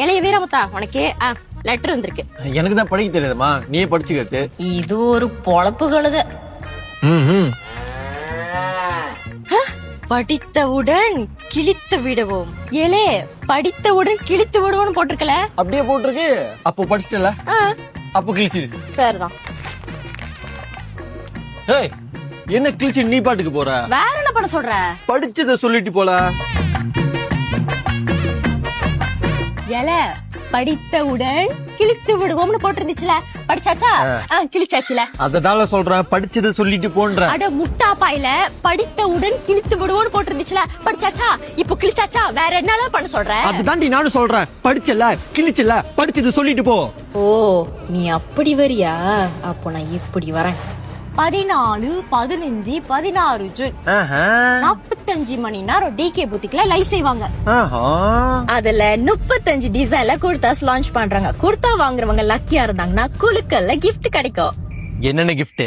இளைய வீரமுத்தா உனக்கு லெட்டர் வந்திருக்கு. எனக்கு தான் படிக்க தெரியாதுமா, நீயே படிச்சுக்கிட்டு. இது ஒரு பொழப்பு கழுத. படித்தவுடன் கிழித்து விடுவோம். ஏலே, படித்தவுடன் கிழித்து விடுவோம் போட்டிருக்கல? அப்படியே போட்டிருக்கு. அப்போ படிச்சிட்டல, அப்போ கிழிச்சிரு. சரிதான். ஏய், என்ன கிழிச்சு நீ பாட்டுக்கு போற? வேற என்ன பண்ண சொல்ற? படிச்சத சொல்லிட்டு போல. ஏல, படித்தவுடன் கிழித்து விடுவோம்னு போட்டிருந்துச்சுல, படிச்சாச்சா? கிழிச்சாச்சுல. அதனால சொல்றேன், படிச்சத சொல்லிட்டு போன்ற. அட முட்டா பாயில, படித்தவுடன் கிழித்து விடுவோம்னு போட்டிருந்துச்சுல, படிச்சாச்சா? இப்போ கிழிச்சாச்சா? வேற என்னலாம் பண்ண சொல்ற? அதுதாண்டி நானும் சொல்றேன், படிச்சல கிழிச்சல, படிச்சத சொல்லிட்டு போ. ஓ, நீ அப்படி வரியா? அப்போ நான் இப்படி வரேன். 14, 15, 16 ஜூன் 45 மணி நேரம் டிகே பூத்திக்ல லைவ் செய்வாங்க. அதுல 35 டிசைன்ல குர்தாஸ் லான்ச் பண்றாங்க. குர்தா வாங்குறவங்க லக்கியா இருந்தாங்கன்னா குழுக்கள்ல கிஃப்ட் கிடைக்கும். என்னென்ன கிஃப்ட்?